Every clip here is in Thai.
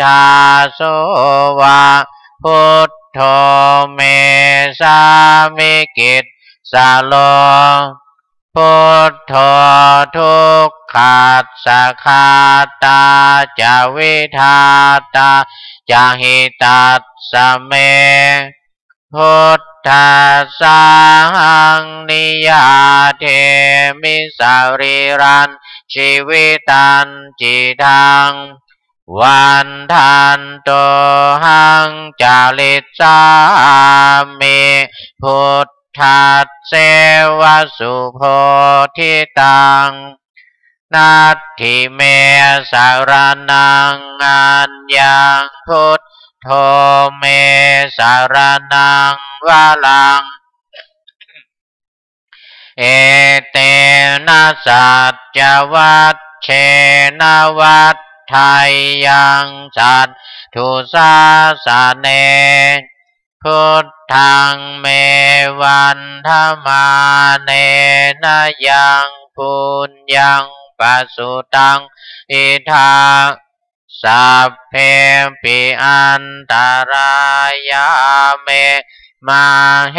ทาโสวะพุทโธเมสามิกิตสาโลพุทโธทุกขัสสะคาตาจาวิทาตาจาหิตัสสะเมพุทธัสสะหังนิยาเทมิสาริรันชีวิตันจิตังวันทันโตหังจาริสามิพุทธัสเสวสุโพธิตังนัตถิเมสารนังอัญญังพุทโธเมสารนังวะลังเอเตนะสัจจวัชเชนะวัฏไทยังสัตถุสาสะเนพุทธังเมวันธมาเนนะยังปุญญังปัสสุตังอิทาสัพเพปิอันตรายาเมมาเห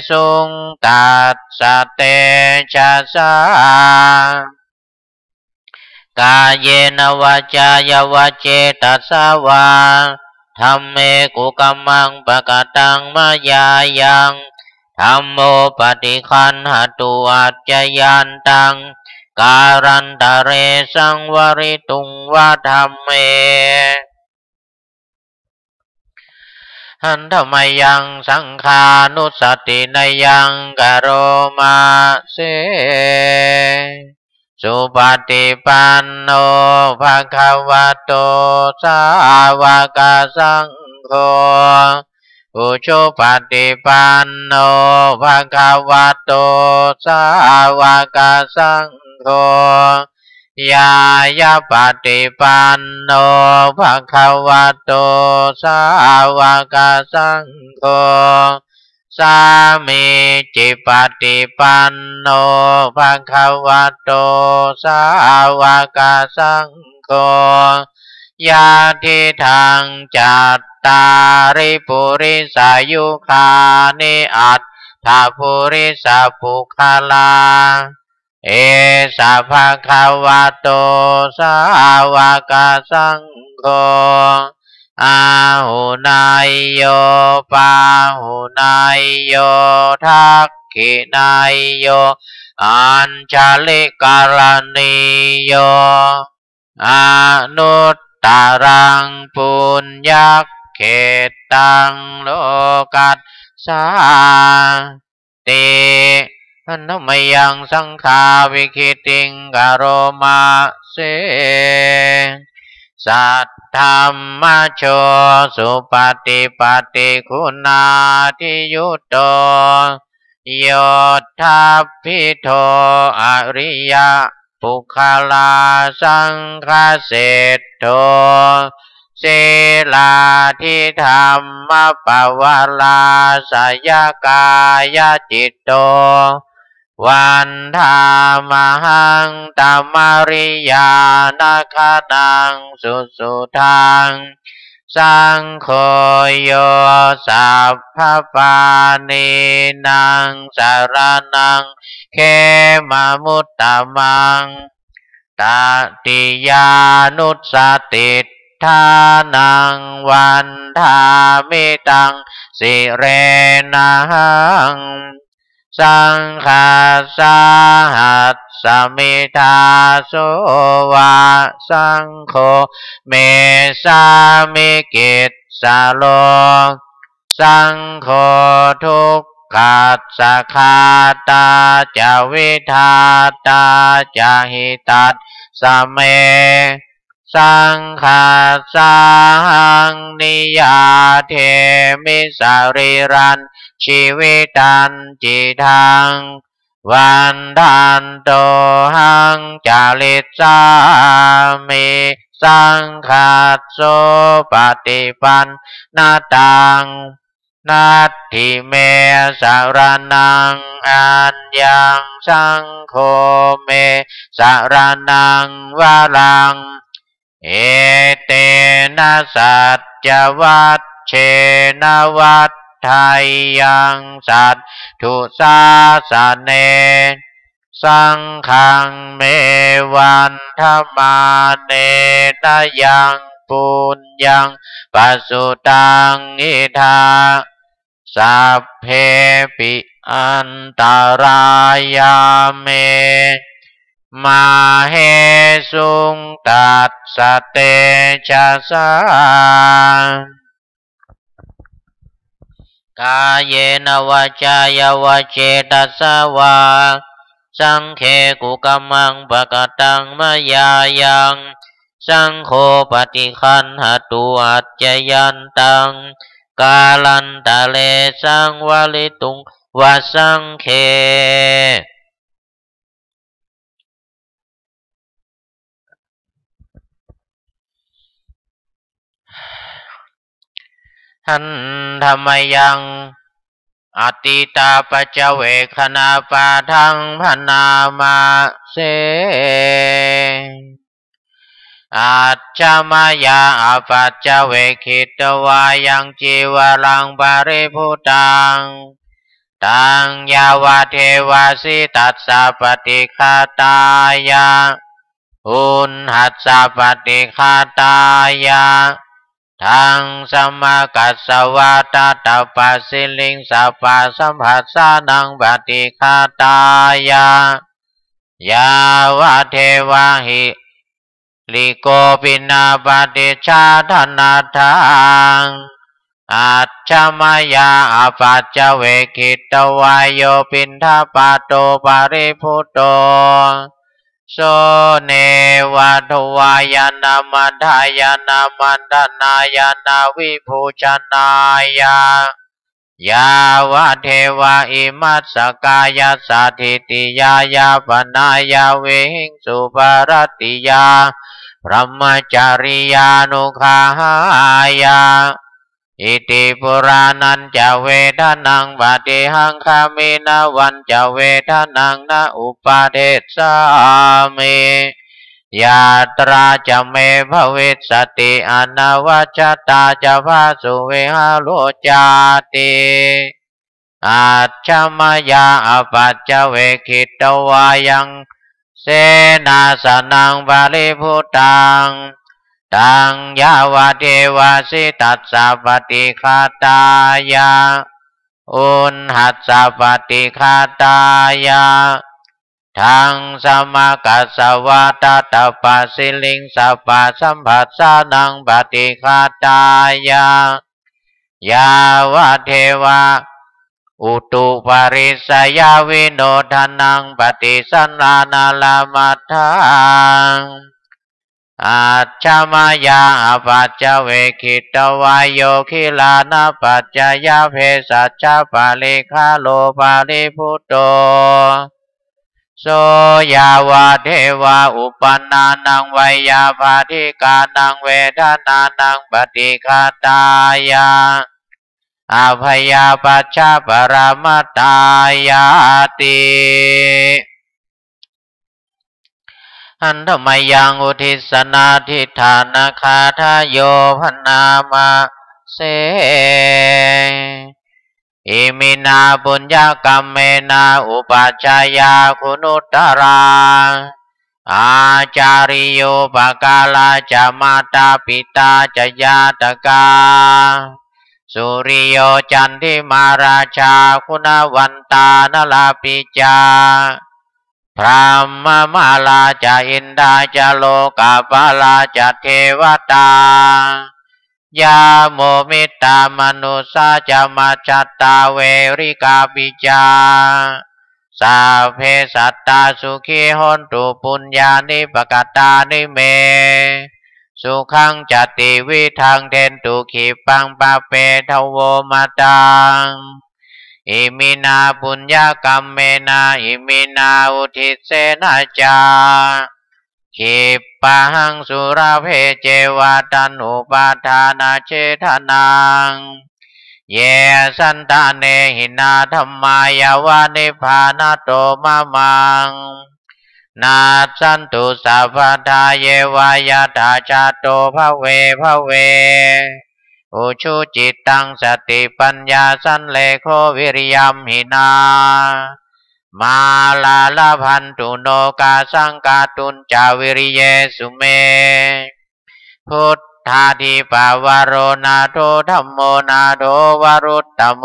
สุงตัสสะเตชะสากายเยนวาจายวาเจตัสสาวาธัมเมกุกัมมังปะกะตังมายายังธัมโมปฏิคันหตุอัจจยันตังการันตะเรสังวริตุงวะธัมเมหันธรรมยังสังขานุสตินยังกโรมาเสสุปฏิปันโนภะคะวะโตสาวกสังโฆอุชุปฏิปันโนภะคะวะโตสาวกสังโฆยายาปฏิปันโนภะคะวะโตสาวกสังโฆสามีจิปฏิปันโนภะคะวะโตสาวกสังโฆญาติทังจัตตาริปุริสายุคานิอัตถาปุริสาปุคลาเอสะภะคะวะโตสาวกสังโฆอาหุนายโยปาหุนายโยทักขินายโยอัญชลิกรณีโยอนุตตรังปุญญเขตังโลกัสสาติอันธรรมยังสังขาวิคิติงกโรมาเสสัทธัมมโชสุปฏิปันติคุณาทิยุตโตโยทัพพิโทอริยปุคลาสังฆเสทโธศีลาทิธรรมปวาลาสยกายจิตโตวันธามหังตัมมาริยานาคานังสุสุทังสังโฆโยสัพพปานินังสารนังเขมมุตตมังตติยานุสติทานังวันธามิตังสิเรนังสังฆาสาหัสสมิทาโสวะสังโฆเมสามิกิตสาโลสังโฆทุกขัสสะคาตาจาวิทาตาจาหิตัสสะเมสังฆาสาหังนิยาเทมิสาริรันชีวิตันจิตังวันทันโตหังจาริสามิสังฆาโสปฏิปันนาตังนัตถิเมสารนังอัญญังสังโฆเมสารนังวะลังเ เอเตนะสัจจวัชเชนะวัฏไทยังสัตถุสาสเนสังฆังเมวันธมาเนนะยังปุญญังปัสสุตังอิทาสัพเพปิอันตรายาเมมาเหสุงตัสสะเตชะสากายนวาจายวาเจตัสสะวาสังเคกุกัมมังปะกตังมยายังสังโฆปฏิคันหตุอัจจยันตังกาลันตะเลสังวลิตุงวะสังเคหันธรรมยังอติตาปัจเจเวคณาปาทังพนามาเสอาจจมายาอปัจเจเวคิตวายังจีวรังปาริพุตังตังยาวาเทวาสิตัสสะปฏิฆาตายาอุนหัสสะปฏิฆาตายาทังสมกัสสวาตตาปัสสิลิงสัพพะสัมผัสสานังปฏิฆาตายายาวะเทวาหิลิโกปินาปฏิชาธนาทังอัจฉมยาอปัจจเวคิตวายโยปินทปาโตปาริพุตโตโสเนวัฏวายนามันทายนามันดนายนาวิภูชนายายาวะเทวาอิมัสสกายสาธิติยายาปนายาเวหิงสุปารติยาพรหมจาริยานุขายาอิติปุรานันจะเวทนังปฏิหังคามินาวันจะเวทนังนาอุปาเทสามิยาตราจะเมภวิสติอนวัชตาจะภาสุเวหาโลจาติอาชมยาอปัจจเวคิตวายังเสนาสนังบาลิพุตังตังยาวะเทวาสิตัสสะปฏิฆาตายาอุนหัสสะปฏิฆาตายาทังสมกัสสวาตตาปัสสิลิงสัพพะสัมผัสสานังปฏิฆาตายายาวะเทวาอุตุปาริสยาวิโนทนังปฏิสันนานาลามัทธังอาชมายาอปัจจเวคิตวายโยคิลานาปัจจยาเพสัจจปาลิคาโลปาลิพุตโตโสยาวาเทวาอุปนานังไวยาภาธิกานังเวทนานังปฏิฆาตายาอาภยาปัจฉาปรมัตตายาติอันธรรมยังอุทิศนาทิฏฐานาคาทายโยพนามาเสอิมินาปุญญกรรมเมนาอุปัชฌายาคุณุตตราอาจาริโยปกาลาจามาตาปิตาจยาตกาสุริโยจันทิมาราชาคุณวันตานลาปิจาพรหมมาลาจาอินดาจาโลกาปาลาจาเทวตายาโมมิตามนุสาจามาจัตตาเวริกาปิจาสาเพสัตตาสุขีหนตุปุญญานิปกตานิเมสุขังจติวิทังเทนตุขีปังปะเปทโวมาตังอิมินาปุญญกรรมเมนาอิมินาอุทิเสนาจาขีปังสุราเพเจวาตันอุปาทานาเจทนังเยสันตาเนหินาธรรมายาวานิพานาโตมะมัง นาสันตุสัพพทาเยวายาตาจาโตภเวภเวอุชุจิตตังสติปัญญาสันเลโควิริยัมหินามาลาลาพันตุโนกาสังกาตุนจาวิริเยสุเมพุทธาธิปาวโรนาโทธัมโมนาโทวรุตตโม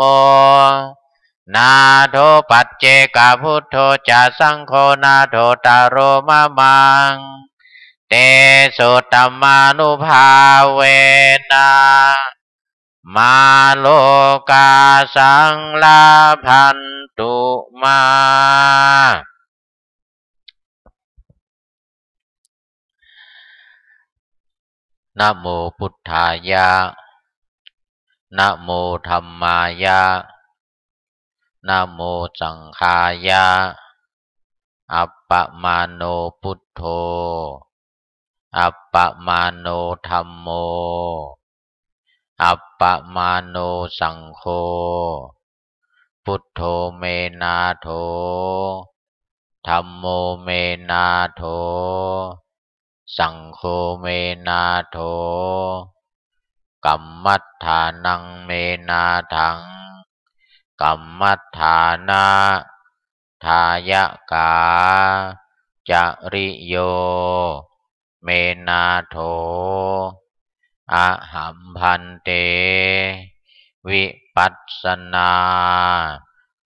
นาโทปัจเจกพุทโธจาสังโฆนาโทตารโรมะมังเตสุตมานุภาเวนะมาโลกาสังลาพันตุมานะโมพุทธายะนะโมธัมมายะนะโมสังฆายะอัปปมาโนพุทโธอัปปมาโนธัมโมอัปปมาโนสังโฆพุทโธเมนาโถธัมโมเมนาโถสังโฆเมนาโถกัมมัฏฐานังเมนาถังกัมมัฏฐานะทายกาจริโยเมนาโถอะหัมพันเตวิปัสสนา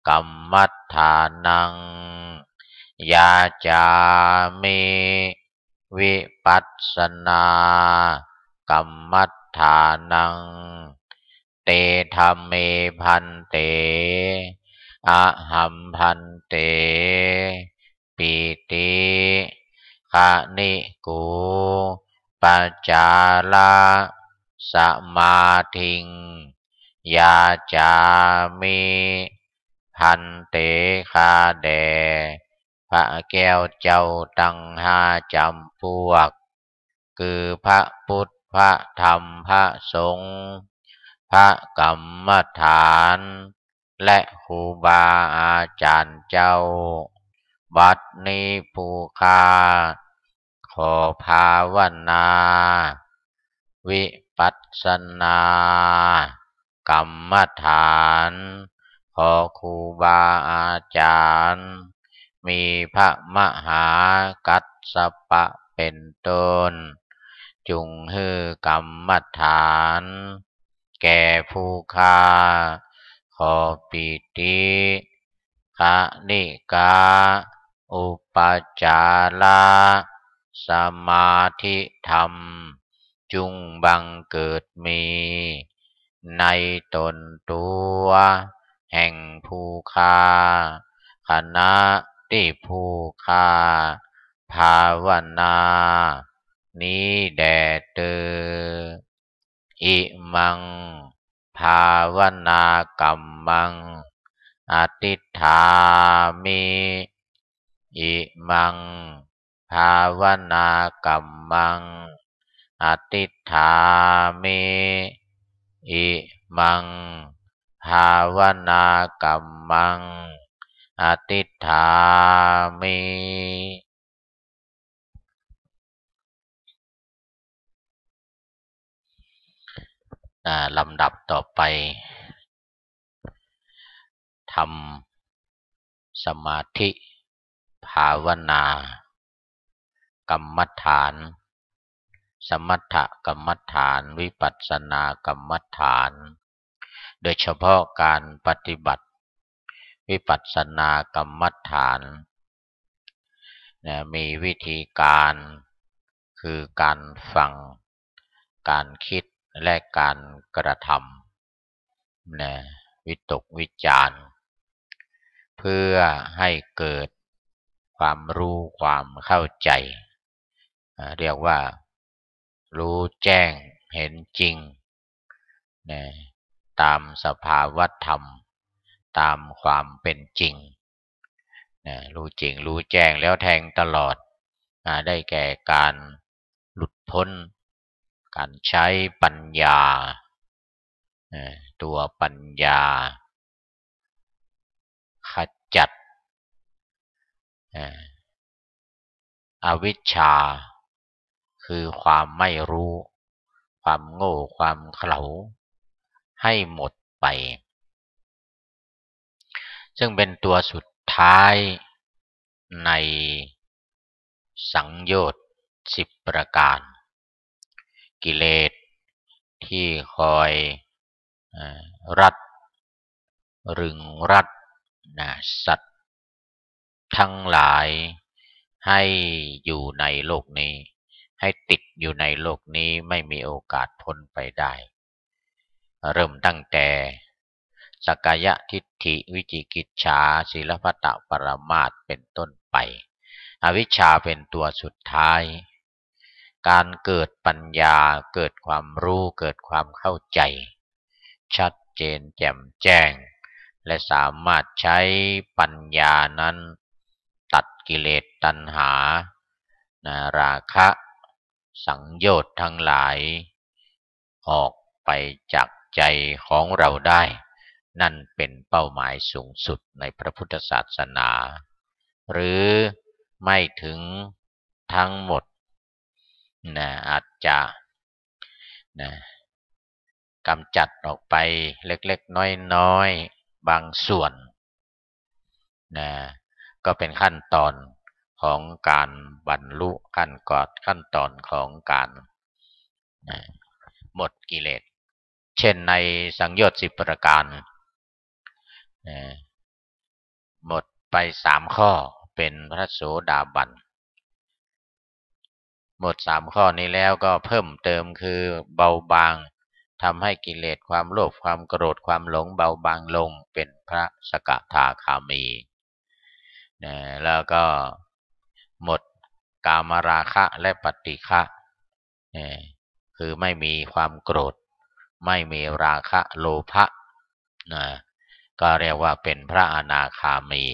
กัมมัฏฐานังยาจามิวิปัสสนากัมมัฏฐานังเตธัมเมพันเตอะหัมพันเตปิติขะนิกูปัจจาระสมาธิงยาจามิพันเตคาแดพระแก้วเจ้าตั้ง5จำพวกคือพระพุทธพระธรรมพระสงฆ์พระกรรมฐานและครูบาอาจารย์เจ้าบัดนี้ผู้ข้าขอภาวนาวิปัสสนากรรมฐานขอครูบาอาจารย์มีพระมหากัสสปะเป็นต้นจุงฮือกรรมฐานแก่ผู้ข้าขอปิติขะนิกาอุปจาระสมาธิธรรมจุงบังเกิดมีในตนตัวแห่งผู้ข้าคณะที่ผู้ข้าภาวนานี้แด่เธออิมังภาวนากรรมังอธิฏฐามิอิมังภาวนากรรมังอธิฏฐามิอิมังภาวนากรรมังอธิฏฐามิลำดับต่อไปทำสมาธิภาวนากรรมฐานสมถกรรมฐานวิปัสสนากรรมฐานโดยเฉพาะการปฏิบัติวิปัสสนากรรมฐานมีวิธีการคือการฟังการคิดและการกระทำวิตกวิจารณ์เพื่อให้เกิดความรู้ความเข้าใจเรียกว่ารู้แจ้งเห็นจริงตามสภาวะธรรมตามความเป็นจริงรู้จริงรู้แจ้งแล้วแทงตลอดได้แก่การหลุดพ้นการใช้ปัญญาตัวปัญญาขจัด อวิชชาคือความไม่รู้ความโง่ความเขลาให้หมดไปซึ่งเป็นตัวสุดท้ายในสังโยชน์10 ประการกิเลสที่คอยรัดรึงรัดนะสัตว์ทั้งหลายให้อยู่ในโลกนี้ให้ติดอยู่ในโลกนี้ไม่มีโอกาสพ้นไปได้เริ่มตั้งแต่สักกายทิฏฐิวิจิกิจฉาศีลพัตตปรมาสเป็นต้นไปอวิชชาเป็นตัวสุดท้ายการเกิดปัญญาเกิดความรู้เกิดความเข้าใจชัดเจนแจ่มแจ้งและสามารถใช้ปัญญานั้นตัดกิเลสตัณหาราคะสังโยชน์ทั้งหลายออกไปจากใจของเราได้นั่นเป็นเป้าหมายสูงสุดในพระพุทธศาสนาหรือไม่ถึงทั้งหมดอาจจะกำจัดออกไปเล็กๆน้อยๆบางส่วนก็เป็นขั้นตอนของการบรรลุขั้นตอนของการหมดกิเลสเช่นในสังโยชน์10 ประการหมดไป3 ข้อเป็นพระโสดาบันหมด3 ข้อนี้แล้วก็เพิ่มเติมคือเบาบางทำให้กิเลสความโลภความโกรธความหลงเบาบางลงเป็นพระสกทาคามีแล้วก็หมดกามราคะและปฏิฆะคือไม่มีความโกรธไม่มีราคะโลภะก็เรียกว่าเป็นพระอนาคามี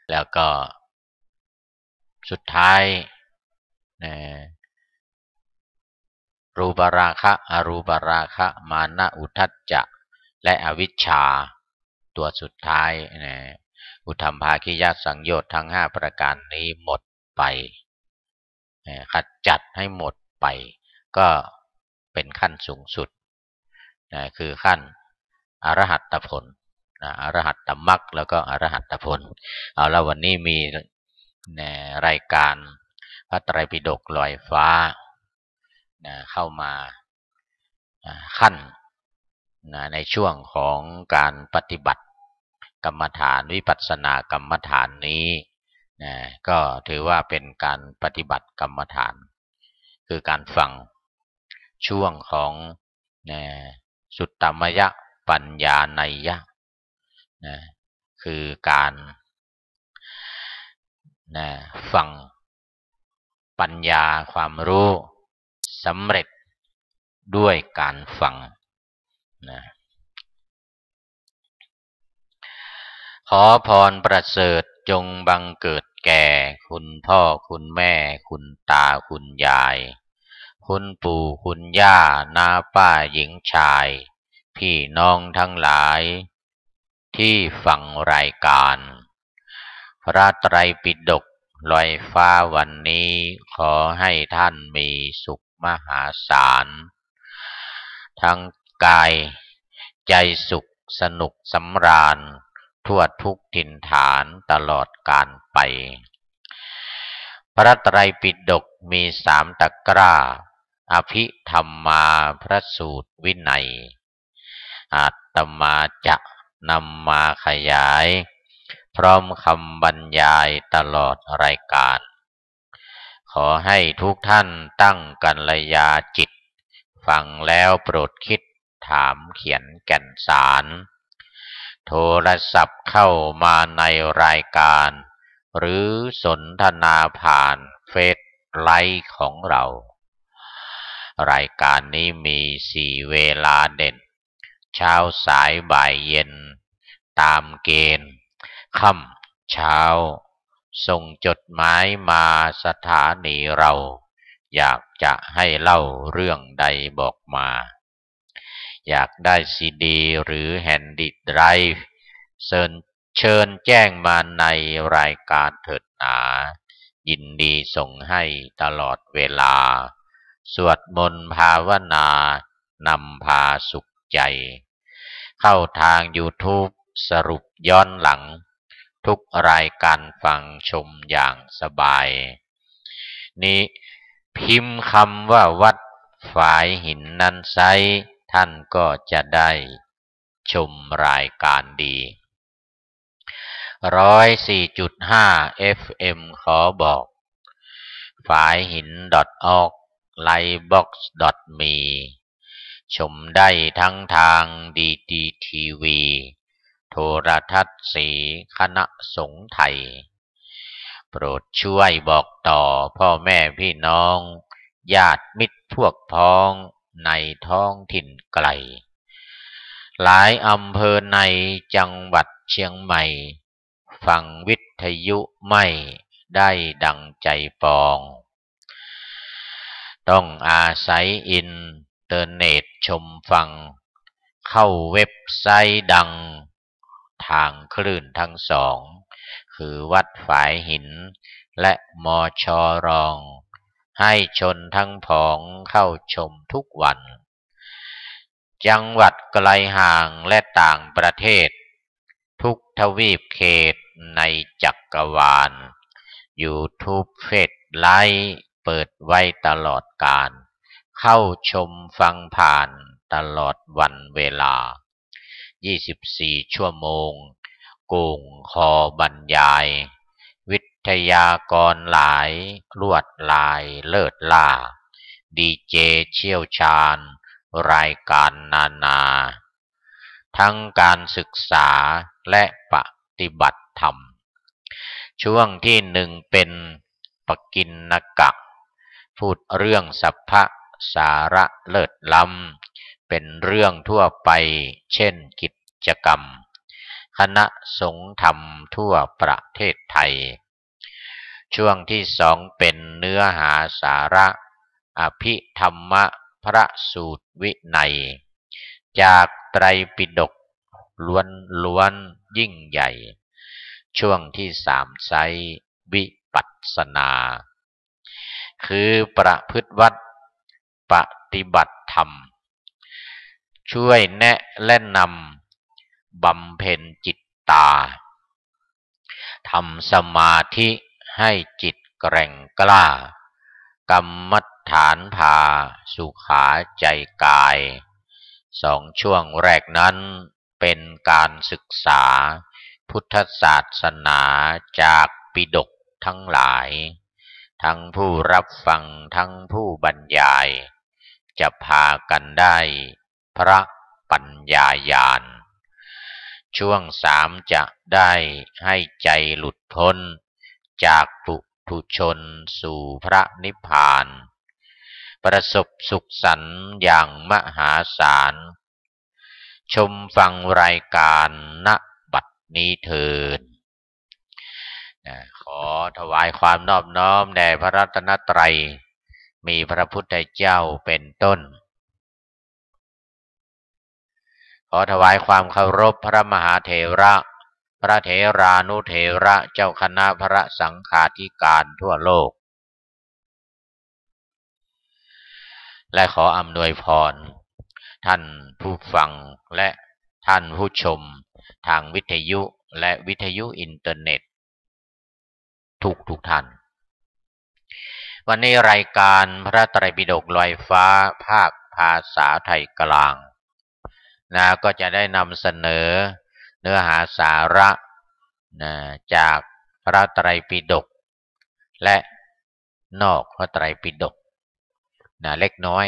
แล้วก็สุดท้ายรูปราคะอรูปราคะมานะอุทธัจจะและอวิชชาตัวสุดท้ายอุทธัมภาคิยสังโยชน์ทั้ง5 ประการนี้หมดไปขจัดให้หมดไปก็เป็นขั้นสูงสุดคือขั้นอรหัตผลอรหัตตมรรคแล้วก็อรหัตผลเอาแล้ววันนี้มีรายการพระไตรปิฎกลอยฟ้าเข้ามาขั้นในช่วงของการปฏิบัติกรรมฐานวิปัสสนากรรมฐานนี้ก็ถือว่าเป็นการปฏิบัติกรรมฐานคือการฟังช่วงของสุตตมยปัญญานัยยะคือการฟังปัญญาความรู้สำเร็จด้วยการฟังขอพรประเสริฐจงบังเกิดแก่คุณพ่อคุณแม่คุณตาคุณยายคุณปู่คุณย่าน้าป้าหญิงชายพี่น้องทั้งหลายที่ฟังรายการพระไตรปิฎกลอยฟ้าวันนี้ขอให้ท่านมีสุขมหาศาลทั้งกายใจสุขสนุกสำราญทั่วทุกถิ่นฐานตลอดกาลไปพระไตรปิฎกมี3 ตะกร้าอภิธรรมาพระสูตรวินัยอาตมาจะนำมาขยายพร้อมคำบรรยายตลอดรายการขอให้ทุกท่านตั้งกัลยาจิตฟังแล้วโปรดคิดถามเขียนแก่นสารโทรศัพท์เข้ามาในรายการหรือสนทนาผ่านเฟซไลฟ์ของเรารายการนี้มี4 เวลาเด่นเช้าสายบ่ายเย็นตามเกณฑ์ค่ำเช้าส่งจดหมายมาสถานีเราอยากจะให้เล่าเรื่องใดบอกมาอยากได้ซีดีหรือแฮนดิไดรฟ์เชิญ เชิญแจ้งมาในรายการเถิดหนายินดีส่งให้ตลอดเวลาสวดมนต์ภาวนานำพาสุขใจเข้าทาง YouTube สรุปย้อนหลังทุกรายการฟังชมอย่างสบายนี้พิมพ์คำว่าวัดฝายหินนั้นไซท่านก็จะได้ชมรายการดี104.5 FM ขอบอกฝายหิน .org lightbox.me ชมได้ทั้งทางดีดีทีวีโทรทัศน์สีคณะสงฆ์ไทยโปรดช่วยบอกต่อพ่อแม่พี่น้องญาติมิตรพวกพ้องในท้องถิ่นไกลหลายอำเภอในจังหวัดเชียงใหม่ฟังวิทยุไม่ได้ดังใจปองต้องอาศัยอินเทอร์เน็ตชมฟังเข้าเว็บไซต์ดังทางคลื่นทั้งสองคือวัดฝายหินและมช.รองให้ชนทั้งผองเข้าชมทุกวันจังหวัดไกลห่างและต่างประเทศทุกทวีปเขตในจักรวาล YouTube เฟซไลฟ์เปิดไว้ตลอดกาลเข้าชมฟังผ่านตลอดวันเวลา24ชั่วโมงโก่งคอบรรยายวิทยากรหลายลวดลายเลิศล่าดีเจเชี่ยวชาญรายการนาทั้งการศึกษาและปฏิบัติธรรมช่วงที่หนึ่งเป็นปกิณณกะพูดเรื่องสัพพะสาระเลิศล้ำเป็นเรื่องทั่วไปเช่นกิจกรรมคณะสงฆ์ธรรมทั่วประเทศไทยช่วงที่สองเป็นเนื้อหาสาระอภิธรรมพระสูตรวินัยจากไตรปิฎกล้วนยิ่งใหญ่ช่วงที่สามไซวิปัสสนาคือประพฤติวัดปฏิบัติธรรมช่วยแนะและนำบำเพ็ญจิตตาทำสมาธิให้จิตแกร่งกล้ากรรมฐานพาสุขาใจกายสองช่วงแรกนั้นเป็นการศึกษาพุทธศาสนาจากปิฎกทั้งหลายทั้งผู้รับฟังทั้งผู้บรรยายจะพากันได้พระปัญญาญาณช่วงสามจะได้ให้ใจหลุดพ้นจากปุถุชนสู่พระนิพพานประสบสุขสันต์อย่างมหาศาลชมฟังรายการณบัดนี้เถิดขอถวายความนอบน้อมแด่พระรัตนตรัยมีพระพุทธเจ้าเป็นต้นขอถวายความเคารพพระมหาเถระพระเถรานุเถระเจ้าคณะพระสังฆาธิการทั่วโลกและขออำนวยพรท่านผู้ฟังและท่านผู้ชมทางวิทยุและวิทยุอินเทอร์เน็ตทุกท่านวันนี้รายการพระไตรปิฎกลอยฟ้าภาคภาษาไทยกลางก็จะได้นำเสนอเนื้อหาสาระจากพระไตรปิฎกและนอกพระไตรปิฎกเล็กน้อย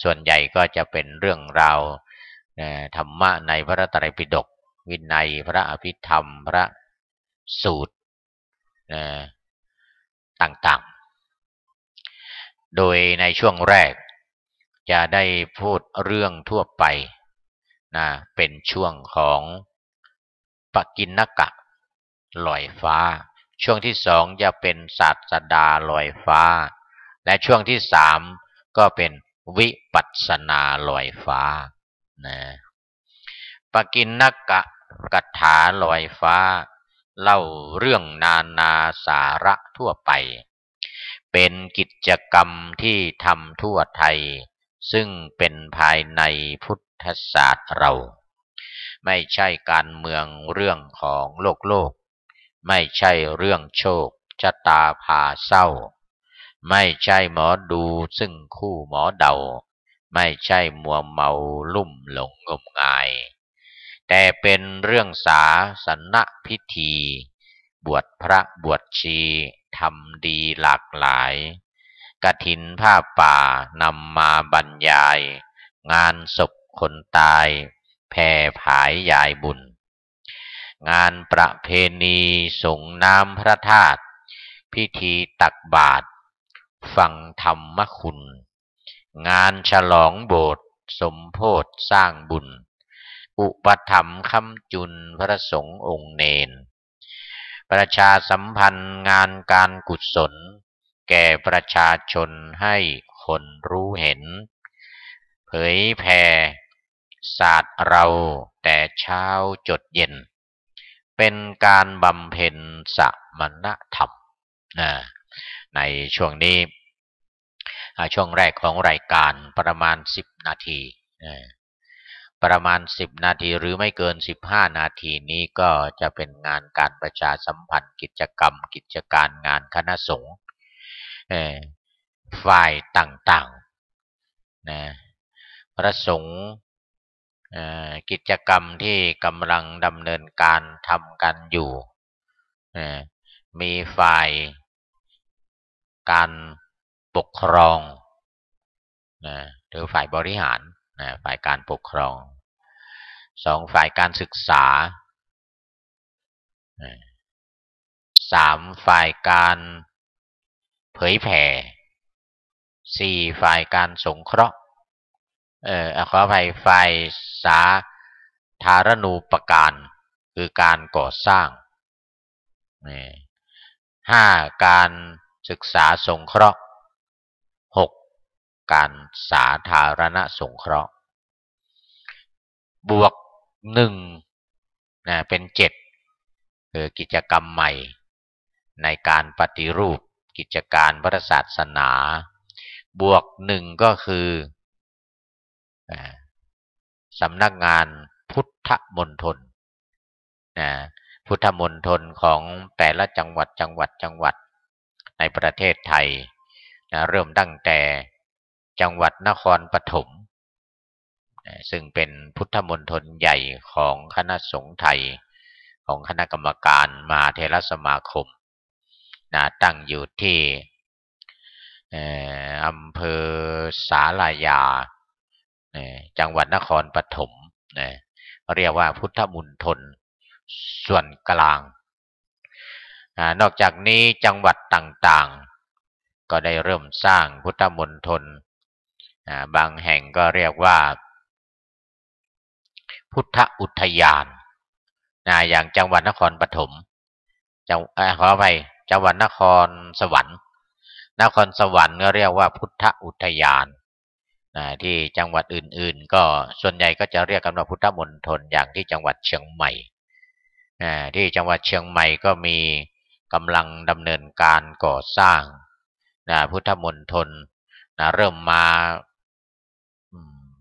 ส่วนใหญ่ก็จะเป็นเรื่องราวธรรมะในพระไตรปิฎกวินัยพระอภิธรรมพระสูตรต่างๆโดยในช่วงแรกจะได้พูดเรื่องทั่วไปเป็นช่วงของปกิณณกะลอยฟ้าช่วงที่สองจะเป็นศาสดาลอยฟ้าและช่วงที่สามก็เป็นวิปัสสนาลอยฟ้าปกิณณกะ กถาลอยฟ้าเล่าเรื่องนานาสาระทั่วไปเป็นกิจกรรมที่ทำทั่วไทยซึ่งเป็นภายในพุทธศาสตร์เราไม่ใช่การเมืองเรื่องของโลกไม่ใช่เรื่องโชคชะตาพาเศร้าไม่ใช่หมอดูซึ่งคู่หมอเดาไม่ใช่มัวเมาลุ่มหลงงมงายแต่เป็นเรื่องศาสนพิธีบวชพระบวชชีทำดีหลากหลายกฐินผ้าป่านำมาบรรยายงานศพคนตายแผ่ผายยายบุญงานประเพณีส่งน้ำพระธาตุพิธีตักบาตรฟังธรรมคุณงานฉลองโบสถ์สมโภชสร้างบุญอุปถัมภ์ค้ำจุนพระสงฆ์องค์เนรประชาสัมพันธ์งานการกุศลแก่ประชาชนให้คนรู้เห็นเผยแผ่ศาสตร์เราแต่เช้าจดเย็นเป็นการบำเพ็ญสมณธรรมนะในช่วงนี้ช่วงแรกของรายการประมาณ10 นาทีประมาณ10 นาทีหรือไม่เกิน15 นาทีนี้ก็จะเป็นงานการประชาสัมพันธ์กิจกรรมกิจการงานคณะสงฆ์ฝ่ายต่างๆนะพระสงฆ์กิจกรรมที่กำลังดำเนินการทำกันอยู่มีฝ่ายการปกครองหรือฝ่ายบริหารฝ่ายการปกครอง2ฝ่ายการศึกษา3ฝ่ายการเผยแผ่4ฝ่ายการสงเคราะห์ขออภัยฝ่ายสาธารณูปการคือการก่อสร้าง5การศึกษาสงเคราะห์6การสาธารณสงเคราะห์บวก1เป็น7คือกิจกรรมใหม่ในการปฏิรูปกิจการพระศาสนาบวก1ก็คือสำนักงานพุทธมณฑลพุทธมณฑลของแต่ละจังหวัดในประเทศไทยเริ่มตั้งแต่จังหวัดนครปฐมซึ่งเป็นพุทธมณฑลใหญ่ของคณะสงฆ์ไทยของคณะกรรมการมหาเถรสมาคมตั้งอยู่ที่อำเภอศาลายาจังหวัดนครปฐมเรียกว่าพุทธมณฑลส่วนกลางนอกจากนี้จังหวัดต่างๆก็ได้เริ่มสร้างพุทธมณฑลบางแห่งก็เรียกว่าพุทธอุทยานอย่างจังหวัดนครปฐมขอไปจังหวัดนครสวรรค์ก็เรียกว่าพุทธอุทยานที่จังหวัดอื่นๆก็ส่วนใหญ่ก็จะเรียกกันว่าพุทธมณฑลอย่างที่จังหวัดเชียงใหม่ที่จังหวัดเชียงใหม่ก็มีกำลังดำเนินการก่อสร้างพุทธมณฑลเริ่มมา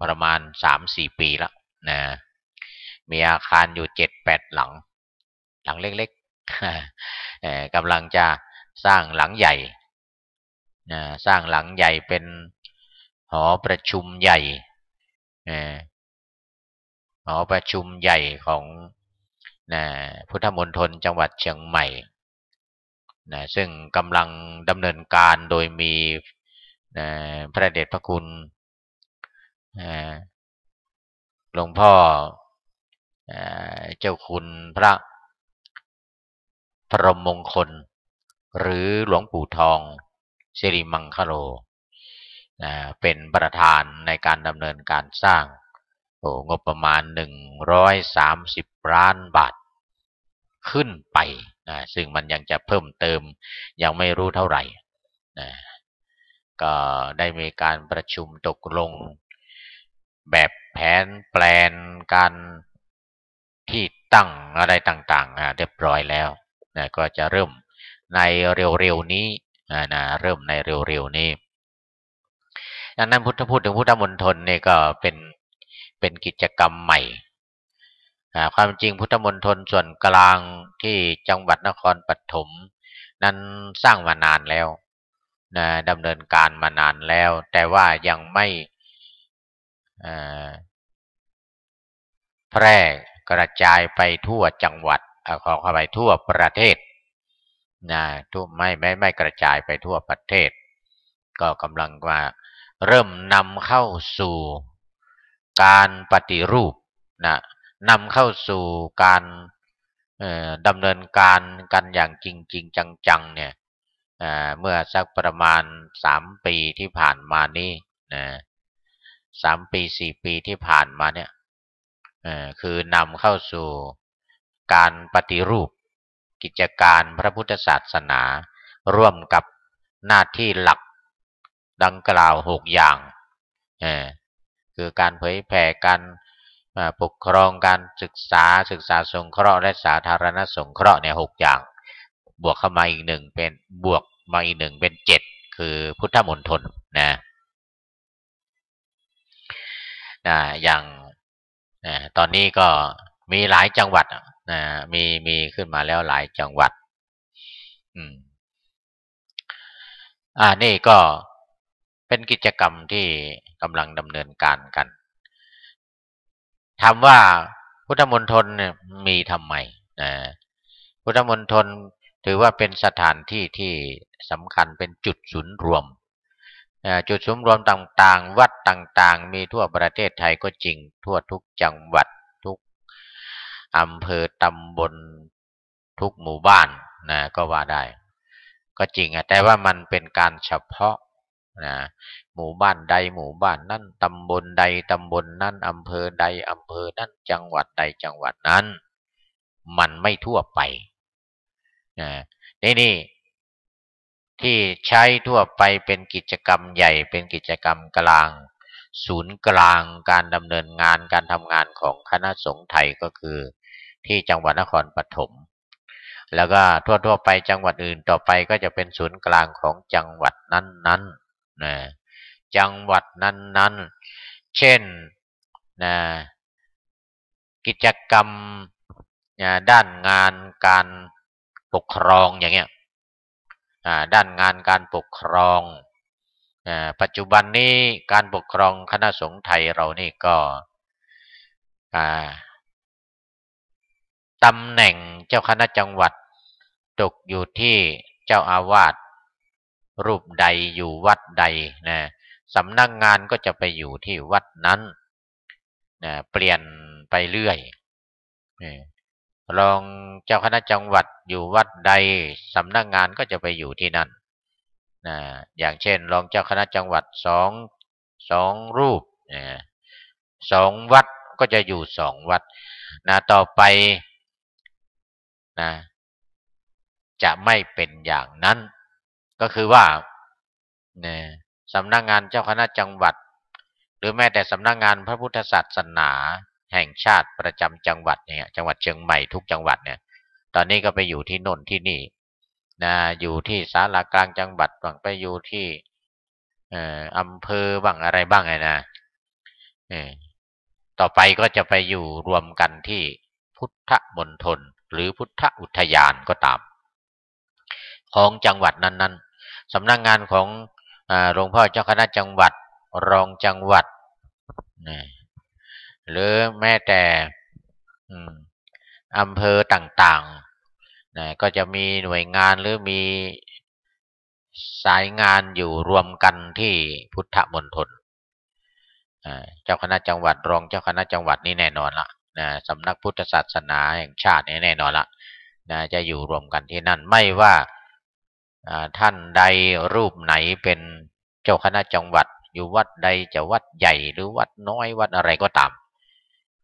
ประมาณ 3-4 ปีแล้วมีอาคารอยู่7-8หลังเล็กๆกำลังจะสร้างหลังใหญ่สร้างหลังใหญ่เป็นหอประชุมใหญ่หอประชุมใหญ่ของพุทธมณฑลจังหวัดเชียงใหม่ซึ่งกำลังดำเนินการโดยมีพระเดชพระคุณหลวงพ่อเจ้าคุณพระพรหมมงคลหรือหลวงปู่ทองสิริมังคโลเป็นประธานในการดำเนินการสร้างงบประมาณ130 ล้านบาทขึ้นไปซึ่งมันยังจะเพิ่มเติมยังไม่รู้เท่าไหร่ก็ได้มีการประชุมตกลงแบบแผนแปลนการที่ ตั้งอะไรต่างๆเรียบร้อยแล้วนะก็จะเริ่มในเร็วๆนี้นะเริ่มในเร็วๆนี้ดังนั้นพูดถึงพุทธมณฑลเนี่ยก็เป็นกิจกรรมใหม่ความจริงพุทธมณฑลส่วนกลางที่จังหวัดนครปฐมนั้นสร้างมานานแล้วนะดำเนินการมานานแล้วแต่ว่ายังไม่เอ่อแพร่กระจายไปทั่วจังหวัดขอเข้าไปทั่วประเทศนะทั่วไม่กระจายไปทั่วประเทศก็กำลังว่าเริ่มนำเข้าสู่การปฏิรูปนะนำเข้าสู่การดำเนินการกันอย่างจริงๆจังๆเนี่ยเมื่อสักประมาณ3 ปีที่ผ่านมานี้นะ3 ปี4 ปีที่ผ่านมาเนี่ยคือนำเข้าสู่การปฏิรูปกิจการพระพุทธศาสนาร่วมกับหน้าที่หลักดังกล่าว6 อย่างเออคือการเผยแผ่การปกครองการศึกษาสงเคราะห์และสาธารณสงเคราะห์เนี่ย6 อย่างบวกเข้ามาอีก1เป็นบวกมาอีก1เป็น7คือพุทธมณฑลนะอย่างตอนนี้ก็มีหลายจังหวัดนะมีขึ้นมาแล้วหลายจังหวัดอืมนี่ก็เป็นกิจกรรมที่กำลังดำเนินการกันถามว่าพุทธมณฑลเนี่ยมีทำไมนะพุทธมณฑลถือว่าเป็นสถานที่ที่สำคัญเป็นจุดศูนย์รวมจุดศูนย์รวมต่างๆวัดต่างๆมีทั่วประเทศไทยก็จริงทั่วทุกจังหวัดทุกอำเภอตำบลทุกหมู่บ้านนะก็ว่าได้ก็จริงแต่ว่ามันเป็นการเฉพาะนะหมู่บ้านใดหมู่บ้านนั้นตำบลใดตำบลนั้นอำเภอใดอำเภอนั้นจังหวัดใดจังหวัดนั้นมันไม่ทั่วไปนะนี่ที่ใช้ทั่วไปเป็นกิจกรรมใหญ่เป็นกิจกรรมกลางศูนย์กลางการดำเนินงานการทำงานของคณะสงฆ์ไทยก็คือที่จังหวัดนครปฐมแล้วก็ทั่วไปจังหวัดอื่นต่อไปก็จะเป็นศูนย์กลางของจังหวัดนั้นๆนะจังหวัดนั้นๆเช่นนะกิจกรรมด้านงานการปกครองอย่างเงี้ยด้านงานการปกครองปัจจุบันนี้การปกครองคณะสงฆ์ไทยเรานี่ก็อ่าตำแหน่งเจ้าคณะจังหวัดตกอยู่ที่เจ้าอาวาสรูปใดอยู่วัดใดนะสำนักงานก็จะไปอยู่ที่วัดนั้นนะเปลี่ยนไปเรื่อยรองเจ้าคณะจังหวัดอยู่วัดใดสำนักงานก็จะไปอยู่ที่นั่นนะอย่างเช่นรองเจ้าคณะจังหวัดสองรูป2 วัดก็จะอยู่2 วัดนะต่อไปนะจะไม่เป็นอย่างนั้นก็คือว่านะสำนักงานเจ้าคณะจังหวัดหรือแม้แต่สำนักงานพระพุทธศาสนาแห่งชาติประจำจังหวัดเนี่ยจังหวัดเชียงใหม่ทุกจังหวัดเนี่ยตอนนี้ก็ไปอยู่ที่โน่นที่นี่นะอยู่ที่ศาลากลางจังหวัดบ้างไปอยู่ที่อำเภอบ้างอะไรบ้างไงนะเออต่อไปก็จะไปอยู่รวมกันที่พุทธมณฑลหรือพุทธอุทยานก็ตามของจังหวัดนั้นๆสำนักงานของหลวงพ่อเจ้าคณะจังหวัดรองจังหวัดนะหรือแม้แต่อืมอำเภอต่างๆนะก็จะมีหน่วยงานหรือมีสายงานอยู่รวมกันที่พุทธมณฑลเจ้าคณะจังหวัดรองเจ้าคณะจังหวัดนี่แน่นอนละนะสำนักพุทธศาสนาแห่งชาตินี่แน่นอนละนะจะอยู่รวมกันที่นั่นไม่ว่าท่านใดรูปไหนเป็นเจ้าคณะจังหวัดอยู่วัดใดจะวัดใหญ่หรือวัดน้อยวัดอะไรก็ตาม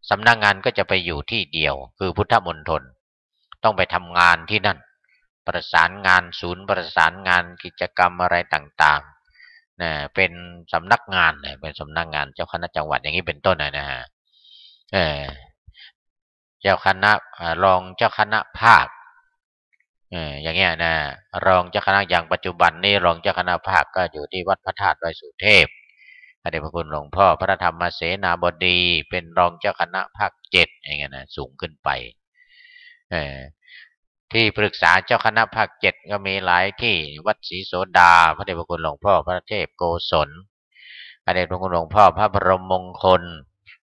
สำนักงานก็จะไปอยู่ที่เดียวคือพุทธมณฑลต้องไปทำงานที่นั่นประสานงานศูนย์ประสานงานกิจกรรมอะไรต่างๆนะเป็นสำนักงานเป็นสำนักงานเจ้าคณะจังหวัดอย่างนี้เป็นต้นนะฮะเออ เจ้าคณะรองเจ้าคณะภาคอย่างเงี้ยนะรองเจ้าคณะอย่างปัจจุบันนี่รองเจ้าคณะภาคก็อยู่ที่วัดพระธาตุดอยสุเทพพระเดชพระคุณหลวงพ่อพระธรรมเสนาบดีเป็นรองเจ้าคณะภาค7อย่างเงี้ยนะสูงขึ้นไปเออที่ปรึกษาเจ้าคณะภาค7ก็มีหลายที่วัดศรีโสดาพระเดชพระคุณหลวงพ่อพระเทพโกศลพระเดชพระคุณหลวงพ่อพระบรมมงคล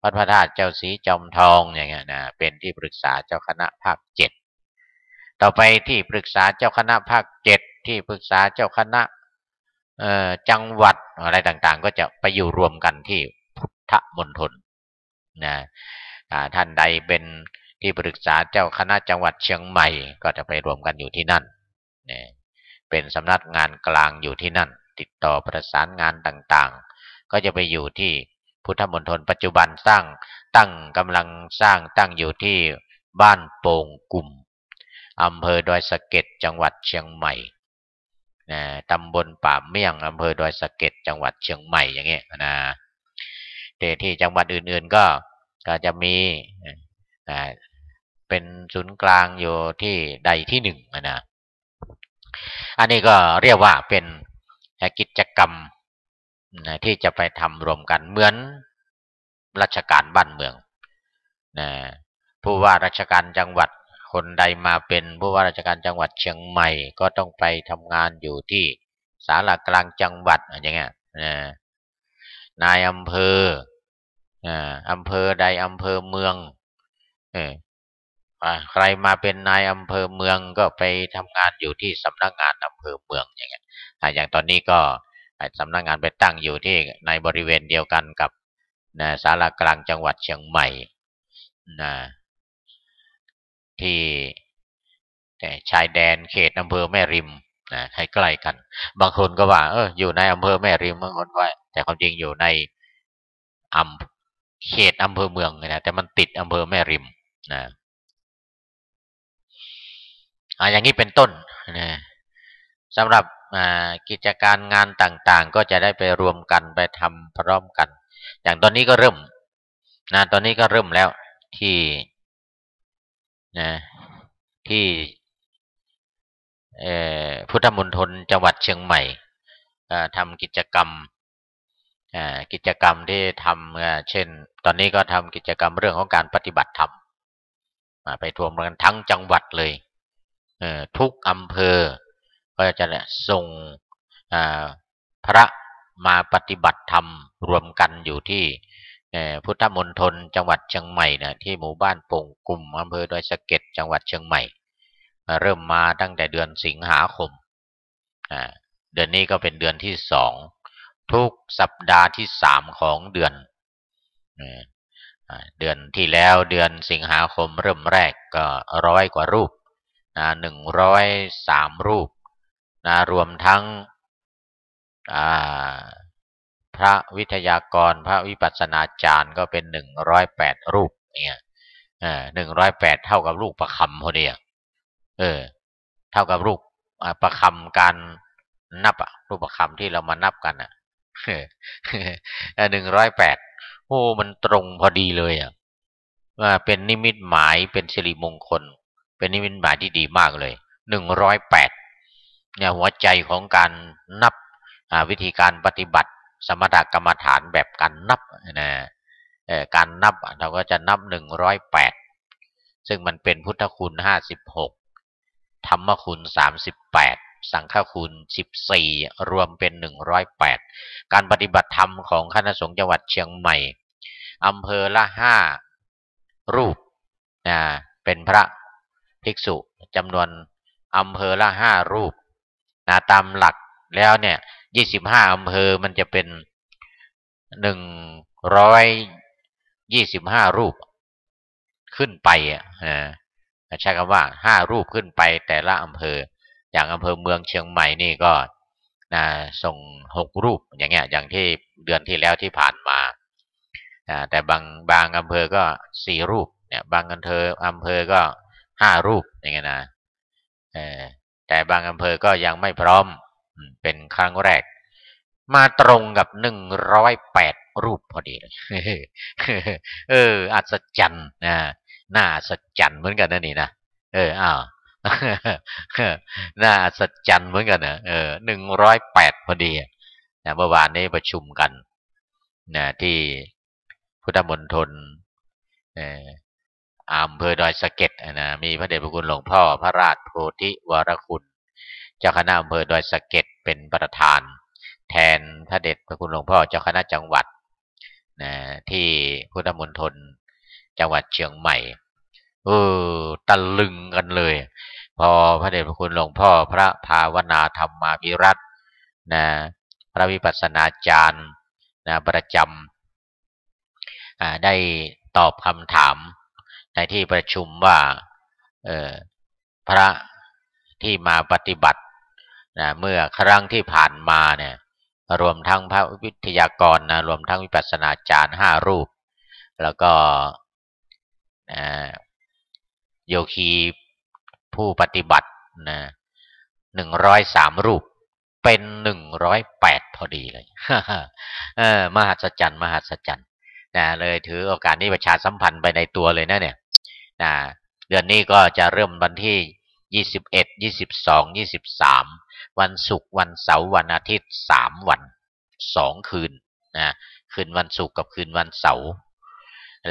วัดพระธาตุเจ้าศรีจอมทองอย่างเงี้ยนะเป็นที่ปรึกษาเจ้าคณะภาค7ต่อไปที่ปรึกษาเจ้าคณะภาค7ที่ปรึกษาเจ้าคณะจังหวัดอะไรต่างๆก็จะไปอยู่รวมกันที่พุทธมณฑลนะท่านใดเป็นที่ปรึกษาเจ้าคณะจังหวัดเชียงใหม่ก็จะไปรวมกันอยู่ที่นั่นนะเป็นสำนักงานกลางอยู่ที่นั่นติดต่อประสานงานต่างๆก็จะไปอยู่ที่พุทธมณฑลปัจจุบันกำลังสร้างตั้งอยู่ที่บ้านโป่งกุ่มอำเภอดอยสะเก็ดจังหวัดเชียงใหม่นะตำบลป่าเมี่ยงอำเภอดอยสะเก็ดจังหวัดเชียงใหม่อย่างเงี้ยนะแต่ที่จังหวัดอื่นๆก็จะมีอ่าเป็นศูนย์กลางอยู่ที่ใดที่หนึ่งนะอันนี้ก็เรียกว่าเป็นกิจกรรมที่จะไปทำรวมกันเหมือนราชการบ้านเมืองนะผู้ว่าราชการจังหวัดคนใดมาเป็นผู้ว่าราชการจังหวัดเชียงใหม่ก็ต้องไปทำงานอยู่ที่ศาลากลางจังหวัดอย่างเงี้ยนายอำเภออำเภอใดอำเภอเมืองเออใครมาเป็นนายอำเภอเมืองก็ไปทำงานอยู่ที่สำนักงานอำเภอเมืองอย่างเงี้ยอย่างตอนนี้ก็สำนักงานไปตั้งอยู่ที่ในบริเวณเดียวกันกับศาลากลางจังหวัดเชียงใหม่นะที่แต่ชายแดนเขตอำเภอแม่ริมให้ใกล้กันบางคนก็ว่าอยู่ในอำเภอแม่ริมบางคนว่าแต่ความจริงอยู่ในอำเขตอำเภอเมืองนะแต่มันติดอำเภอแม่ริมนะอย่างนี้เป็นต้นนะสำหรับกิจการงานต่างๆก็จะได้ไปรวมกันไปทำพร้อมกันอย่างตอนนี้ก็เริ่มตอนนี้ก็เริ่มแล้วที่นะที่พุทธมณฑลจังหวัดเชียงใหม่ทำกิจกรรมที่ทำเช่นตอนนี้ก็ทำกิจกรรมเรื่องของการปฏิบัติธรรมไปรวมกันทั้งจังหวัดเลยทุกอำเภอก็จะส่งพระมาปฏิบัติธรรมรวมกันอยู่ที่พุทธมณฑลจังหวัดเชียงใหม่นะที่หมู่บ้านโป่งกุ่มอำเภอดอยสะเก็ดจังหวัดเชียงใหม่เริ่มมาตั้งแต่เดือนสิงหาคมเดือนนี้ก็เป็นเดือนที่2ทุกสัปดาห์ที่3ของเดือนเดือนที่แล้วเดือนสิงหาคมเริ่มแรกก็100กว่ารูป103รูปรวมทั้งพระวิทยากรพระวิปัสสนาจารย์ก็เป็น108รูปเนี่ย108เท่ากับลูกประคำพอดีเท่ากับลูกประคำการนับลูกประคำที่เรามานับกัน108โอ้มันตรงพอดีเลยว่าเป็นนิมิตหมายเป็นสิริมงคลเป็นนิมิตหมายที่ดีมากเลย108เนี่ยหัวใจของการนับวิธีการปฏิบัติสมถกรรมฐานแบบการนับนะการนับเราก็จะนับ108ซึ่งมันเป็นพุทธคุณ56ธรรมคุณ38สังฆคุณ14รวมเป็น108การปฏิบัติธรรมของคณะสงฆ์จังหวัดเชียงใหม่อำเภอละ5รูปเป็นพระภิกษุจำนวนอำเภอละ5รูปตามหลักแล้วเนี่ย25อำเภอมันจะเป็น125รูปขึ้นไปใช้คำว่า5รูปขึ้นไปแต่ละอำเภออย่างอำเภอเมืองเชียงใหม่นี่ก็ส่ง6รูปอย่างเงี้ยอย่างที่เดือนที่แล้วที่ผ่านมาแต่บางอำเภอก็4รูปเนี่ยบางอำเภอก็5รูปอย่างเงี้ยนะแต่บางอำเภอก็ยังไม่พร้อมเป็นครั้งแรกมาตรงกับ108รูปพอดีเลยอัศจรรย์ น่าอัศจรรย์เหมือนกันนะนี่นะอ้าวน่าอัศจรรย์เหมือนกันนะ108พอดีนะเมื่อวานนี้ประชุมกันนะที่พุทธมณฑลเอ่ออำเภอดอยสะเก็ดนะมีพระเดชพระคุณหลวงพ่อพระราชโพธิวรคุณเจ้าคณะอำเภอดอยสะเก็ดเป็นประธานแทนพระเดชพระคุณหลวงพ่อเจ้าคณะจังหวัดนะที่พุทธมณฑลจังหวัดเชียงใหม่เอตะลึงกันเลยพอพระเดชพระคุณหลวงพ่อพระภาวนาธรรมาภิรัตน์นะพระวิปัสสนาจารย์นะประจำได้ตอบคำถามในที่ประชุมว่าพระที่มาปฏิบัตินะเมื่อครั้งที่ผ่านมาเนี่ยรวมทั้งพระวิทยากรนะรวมทั้งวิปัสสนาจารย์5 รูปแล้วก็โยคีผู้ปฏิบัตินะ103 รูปเป็น108พอดีเลยมหัศจรรย์มหัศจรรย์นะเลยถือโอกาสนี้ประชาสัมพันธ์ไปในตัวเลยนะเนี่ยนะเดือนนี้ก็จะเริ่มวันที่21 22 23วันศุกร์วันเสาร์วันอาทิตย์3 วัน2 คืนนะคืนวันศุกร์กับคืนวันเสาร์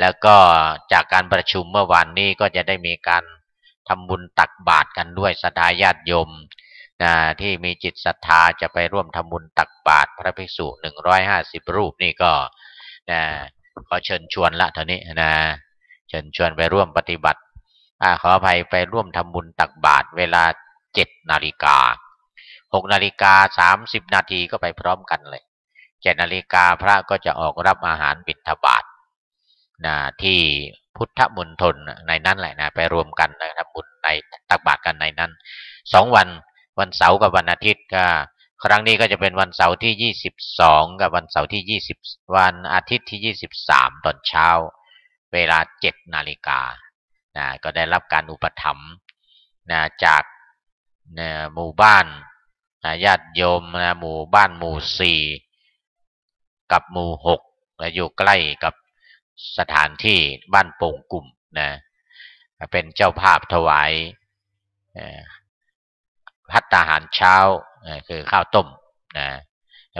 แล้วก็จากการประชุมเมื่อวานนี้ก็จะได้มีการทำบุญตักบาตรกันด้วยศรัทธาญาติโยมที่มีจิตศรัทธาจะไปร่วมทำบุญตักบาตรพระภิกษุ150 รูปนี่ก็นะขอเชิญชวนละเท่านี้นะเชิญชวนไปร่วมปฏิบัติขออภัยไปร่วมทำบุญตักบาตรเวลา7 นาฬิกา6 นาฬิกา30 นาทีก็ไปพร้อมกันเลย7 นาฬิกาพระก็จะออกรับอาหารบิณฑบาตนะที่พุทธมณฑลในนั้นแหละนะไปรวมกันนะทำบุญในตักบาตรกันในนั้น2 วันวันเสาร์กับวันอาทิตย์ก็ครั้งนี้ก็จะเป็นวันเสาร์ที่22กับวันเสาร์ที่20วันอาทิตย์ที่23ตอนเช้าเวลา7 นาฬิกานะก็ได้รับการอุปถัมภ์นะจากหมู่บ้านญาติโยมนะหมู่บ้านหมู่4กับหมู่6และอยู่ใกล้กับสถานที่บ้านโป่งกลุ่มนะเป็นเจ้าภาพถวายภัตตาหารเช้าคือข้าวต้มนะ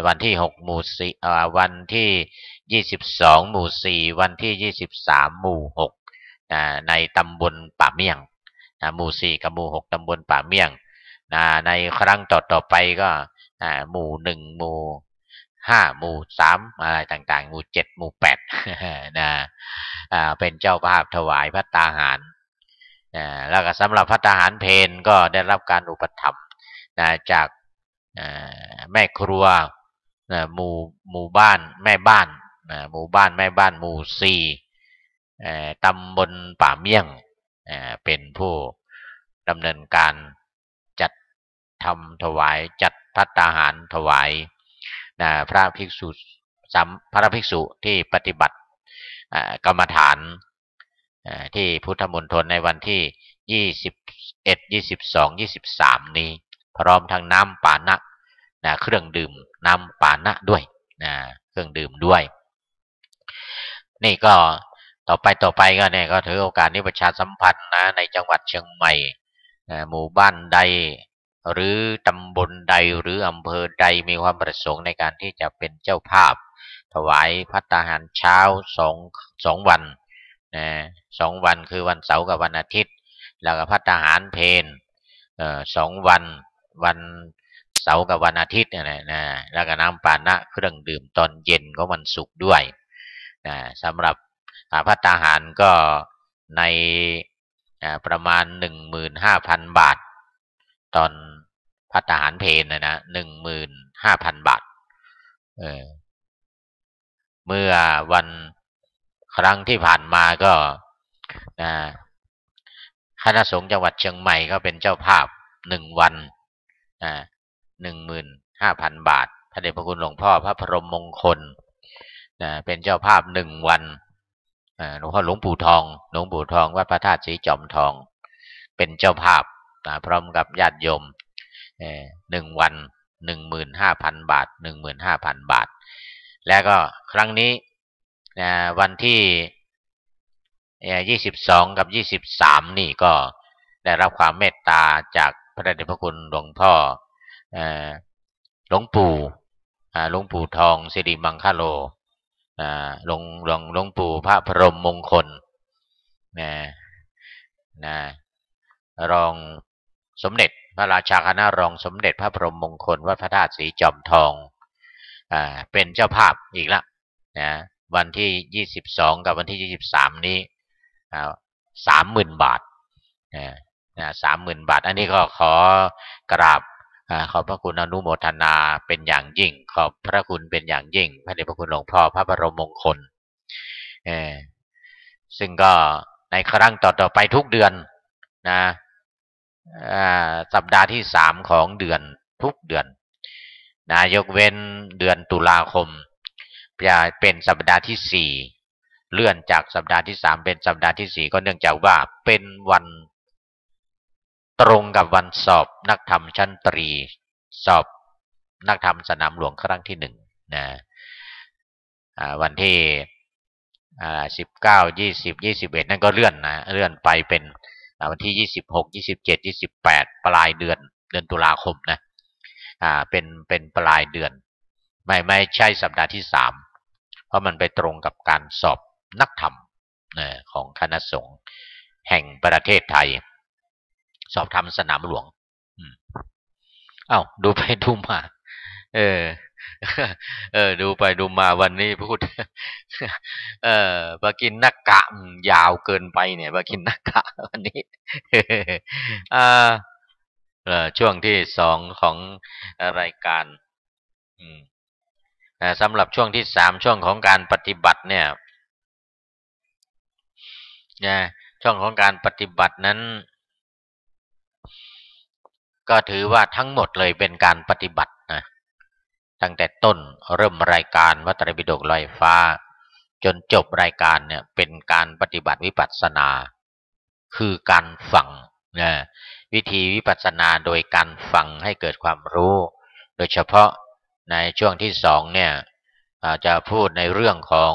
วันที่6หมู่4วันที่22หมู่4วันที่23หมู่6ในตำบลป่าเมี่ยงหมู่4กับหมู่6ตำบลป่าเมี่ยงในครั้งต่อไปก็หมู่1หมู่5หมู่3อะไรต่างๆหมู่7หมู่8นะเป็นเจ้าภาพถวายภัตตาหารแล้วก็สำหรับภัตตาหารเพลก็ได้รับการอุปถัมภ์จากแม่ครัวหมู่บ้านแม่บ้านหมู่บ้านแม่บ้านหมู่4ตำบลป่าเมี่ยงเป็นผู้ดำเนินการจัดทำถวายจัดภัตตาหารถวายพระภิกษุที่ปฏิบัติกรรมฐานที่พุทธมณฑลในวันที่21 22 23นี้พร้อมทั้งน้ำปานะเครื่องดื่มน้ำปานะด้วยเครื่องดื่มด้วยนี่ก็ต่อไปก็เนี่ยก็ถือโอกาสนี้ประชาสัมพันธ์นะในจังหวัดเชียงใหม่หมู่บ้านใดหรือตำบลใดหรืออำเภอใดมีความประสงค์ในการที่จะเป็นเจ้าภาพถวายภัตตาหารเช้า2 วัน2 วันคือวันเสาร์กับวันอาทิตย์แล้วก็ภัตตาหารเพล2 วันเสาร์กับวันอาทิตย์นะแล้วก็น้ำปานะเครื่องดื่มตอนเย็นของวันศุกร์ด้วยสำหรับภัตตาหารก็ในประมาณ 15,000 บาทตอนภัตตาหารเพลนะ 15,000 บาทเมื่อวันครั้งที่ผ่านมาก็คณะสงฆ์จังหวัดเชียงใหม่ก็เป็นเจ้าภาพ1 วัน15,000 บาทพระเดชพระคุณหลวงพ่อพระพรหมมงคลเป็นเจ้าภาพ1 วันหลวงพ่อหลวงปู่ทองวัดพระธาตุสีจอมทองเป็นเจ้าภาพพร้อมกับญาติโยม1 วัน 15,000 บาท 15,000 บาทแล้วก็ครั้งนี้วันที่ 22กับ23นี่ก็ได้รับความเมตตาจากพระเดชพระคุณหลวงพ่อหลวงปู่หลวงปู่ทองสิริมังคโลหลวงปู่พระพรหมมงคลนะนะรองสมเด็จพระราชาคณะรองสมเด็จพระพรหมมงคลวัดพระธาตุศรีจอมทองเป็นเจ้าภาพอีกละนะวันที่22กับวันที่23นี้30,000 บาท30,000 บาทอันนี้ก็ขอกราบขอบพระคุณอนุโมทนาเป็นอย่างยิ่งขอบพระคุณเป็นอย่างยิ่งพระเดชพระคุณหลวงพ่อพระบรมมงคลซึ่งก็ในครั้งต่อไปทุกเดือนนะสัปดาห์ที่3ของเดือนทุกเดือนนะยกเว้นเดือนตุลาคมจะเป็นสัปดาห์ที่4เลื่อนจากสัปดาห์ที่3เป็นสัปดาห์ที่4ก็เนื่องจากว่าเป็นวันตรงกับวันสอบนักธรรมชั้นตรีสอบนักธรรมสนามหลวงครั้งที่1นะวันที่19 20 21นั่นก็เลื่อนนะเลื่อนไปเป็นวันที่26 27 28ปลายเดือนตุลาคมนะเป็นปลายเดือนไม่ใช่สัปดาห์ที่3เพราะมันไปตรงกับการสอบนักธรรมของคณะสงฆ์แห่งประเทศไทยสอบธรรมสนามหลวงดูไปดูมาดูไปดูมาวันนี้พูดบากินนักกะยาวเกินไปเนี่ยบากินนักกะวันนี้ช่วงที่2ของรายการสำหรับช่วงที่3ช่วงของการปฏิบัติเนี่ยช่วงของการปฏิบัตินั้นก็ถือว่าทั้งหมดเลยเป็นการปฏิบัตินะตั้งแต่ต้นเริ่มรายการวัดไตรปิฎกลอยฟ้าจนจบรายการเนี่ยเป็นการปฏิบัติวิปัสสนาคือการฟังนะวิธีวิปัสสนาโดยการฟังให้เกิดความรู้โดยเฉพาะในช่วงที่2เนี่ยจะพูดในเรื่องของ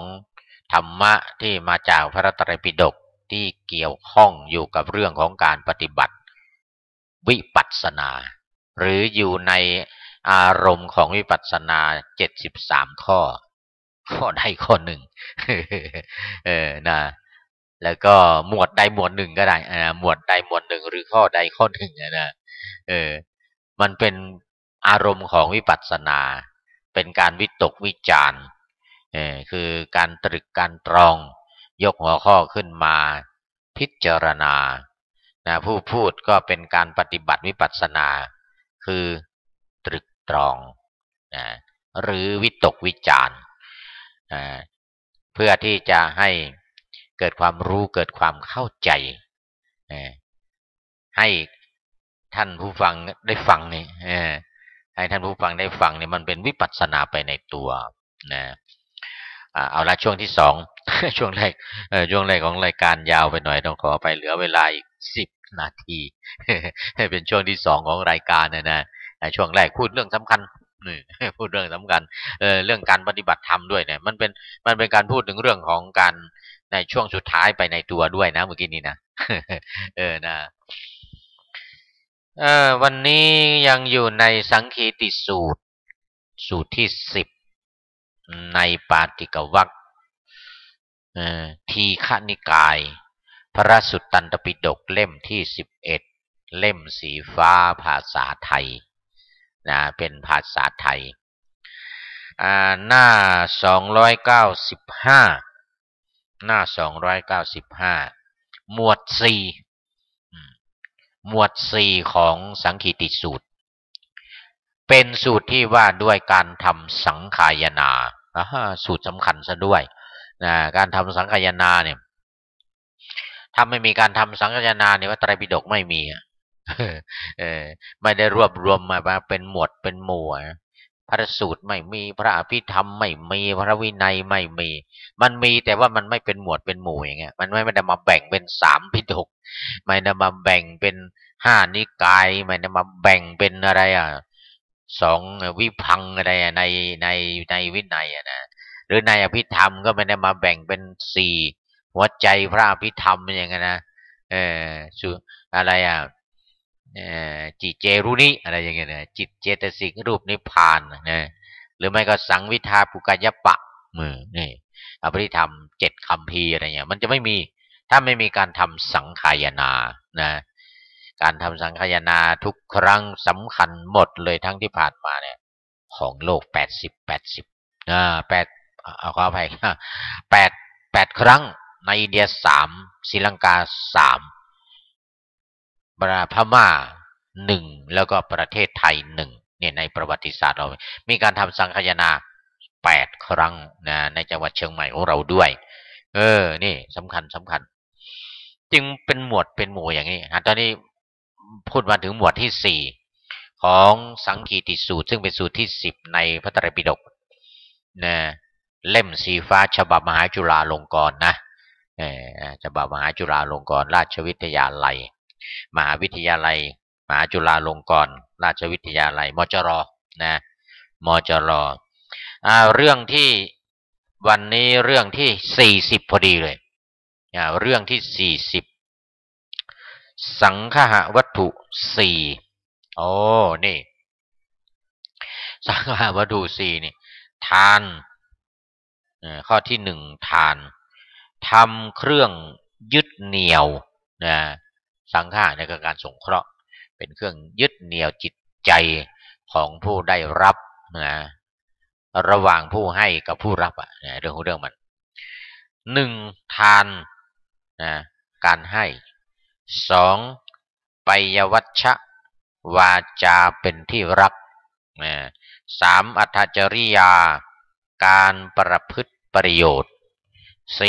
ธรรมะที่มาจากพระไตรปิฎกที่เกี่ยวข้องอยู่กับเรื่องของการปฏิบัติวิปัสสนาหรืออยู่ในอารมณ์ของวิปัสสนา73ข้อใดข้อหนึ่งนะแล้วก็หมวดใดหมวดหนึ่งก็ได้หมวดใดหมวดหนึ่งหรือข้อใดข้อหนึ่งนะมันเป็นอารมณ์ของวิปัสสนาเป็นการวิตกวิจารณ์คือการตรึกการตรองยกหัวข้อขึ้นมาพิจารณาผู้พูดก็เป็นการปฏิบัติวิปัสสนาคือตรึกตรองหรือวิตกวิจารณ์เพื่อที่จะให้เกิดความรู้เกิดความเข้าใจให้ท่านผู้ฟังได้ฟังนี่ให้ท่านผู้ฟังได้ฟังนี่มันเป็นวิปัสสนาไปในตัวนะเอาละช่วงที่2ช่วงแรกของรายการยาวไปหน่อยต้องขอไปเหลือเวลาอีก10 นาทีให้เป็นช่วงที่2ของรายการนะช่วงแรกพูดเรื่องสำคัญพูดเรื่องสำคัญเรื่องการปฏิบัติธรรมด้วยเนี่ยมันเป็นการพูดถึงเรื่องของการในช่วงสุดท้ายไปในตัวด้วยนะเมื่อกี้นี้นะนะวันนี้ยังอยู่ในสังคีติสูตรที่10ในปาติกวรรคทีฆนิกายพระสุตตันตปิฎกเล่มที่11เล่มสีฟ้าภาษาไทยนะเป็นภาษาไทยหน้า295หมวด4ของสังคีติสูตรเป็นสูตรที่ว่าด้วยการทำสังขายนาสูตรสำคัญซะด้วยการทำสังขายนาเนี่ยถ้าไม่มีการทำสังขายนาเนี่ยว่าไตรปิฎกไม่มีไม่ได้รวบรวมมาเป็นหมวดเป็นหมู่พระสูตรไม่มีพระอภิธรรมไม่มีพระวินัยไม่มีมันมีแต่ว่ามันไม่เป็นหมวดเป็นหมู่อย่างเงี้ยมันไม่ได้มาแบ่งเป็น3ปิฎกไม่ได้มาแบ่งเป็น5นิกายไม่ได้มาแบ่งเป็นอะไร2วิภังค์อะไรในวินัยนะหรือในอภิธรรมก็ไม่ได้มาแบ่งเป็น4 หัวใจพระอภิธรรมอย่างนั้นนะเออสุอะไรจิเจรุนิอะไรอย่างเงี้ยนะจิตเจตสิกรูปนิพพานนะหรือไม่ก็สังวิทาปุกายปะมือนี่อภิธรรม7คัมภีร์อะไรเงี้ยมันจะไม่มีถ้าไม่มีการทำสังขายนานะการทำสังขายนาทุกครั้งสำคัญหมดเลยทั้งที่ผ่านมาเนี่ยของโลก80แปดขออภัยแปดครั้งในอินเดีย3ศรีลังกา3พม่า1แล้วก็ประเทศไทย1เนี่ยในประวัติศาสตร์เรามีการทำสังคายนา8ครั้งนะในจังหวัดเชียงใหม่ของเราด้วยนี่สำคัญจึงเป็นหมวดเป็นหมู่อย่างนี้ตอนนี้พูดมาถึงหมวดที่4ของสังคีติสูตรซึ่งเป็นสูตรที่10ในพระไตรปิฎกนะเล่มสีฟ้าฉบับมหาจุฬาลงกรณ์นะฉบับมหาจุฬาลงกรณราชวิทยาลัยมหาวิทยาลัยมหาจุฬาลงกรณราชวิทยาลัยมจรนะมจรเรื่องที่วันนี้เรื่องที่40พอดีเลยเรื่องที่40สังฆะวัตถุ4โอ้นี่สังฆะวัตถุ4นี่ทานข้อที่1ทานทำเครื่องยึดเหนี่ยวนะสังฆะในการสงเคราะห์เป็นเครื่องยึดเหนี่ยวจิตใจของผู้ได้รับนะระหว่างผู้ให้กับผู้รับเรื่องของเรื่องมัน1ทานนะการให้2ปัยวัชชะวาจาเป็นที่รัก3อัตถจริยาการประพฤติประโยชน์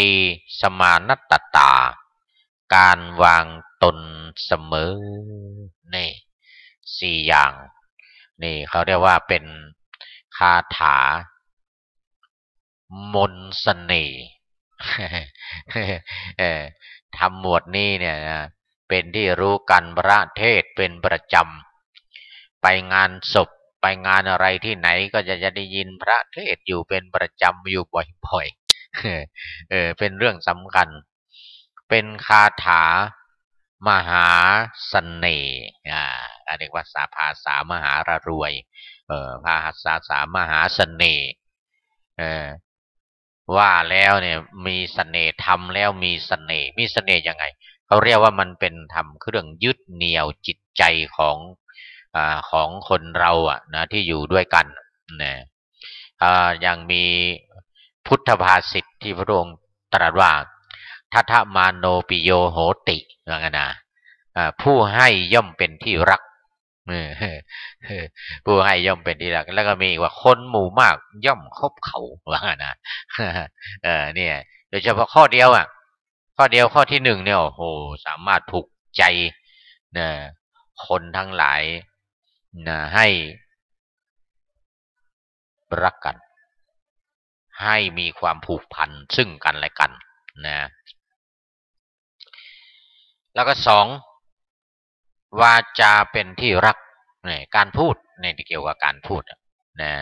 4สมานัตตาการวางตนเสมอนี่4อย่างนี่เขาเรียกว่าเป็นคาถามนต์เสน่ห์ทำหมวดนี้เนี่ยนะเป็นที่รู้กันพระเทศเป็นประจำไปงานศพไปงานอะไรที่ไหนก็จะได้ยินพระเทศอยู่เป็นประจำอยู่บ่อยๆเป็นเรื่องสำคัญเป็นคาถามหาเสน่ห์เรียกว่าภาษามหารรวยภาษามหาเสน่ห์ว่าแล้วเนี่ยมีเสน่ห์ทำแล้วมีเสน่ห์ยังไงเขาเรียกว่ามันเป็นทำเครื่องยึดเหนี่ยวจิตใจของคนเรานะที่อยู่ด้วยกันนะยังมีพุทธภาษิตที่พระองค์ตรัสว่าทัทธมาโนปิโยโหติว่างั้นนะผู้ให้ย่อมเป็นที่รักผู้ให้ย่อมเป็นที่รักแล้วก็มีว่าคนหมู่มากย่อมคบเขาว่างั้นนะเนี่ยโดยเฉพาะข้อเดียวข้อที่1เนี่ยโอ้โหสามารถถูกใจนะคนทั้งหลายนะให้รักกันให้มีความผูกพันซึ่งกันและกันนะแล้วก็2วาจาเป็นที่รักการพูดในเกี่ยวกับการพูดนะ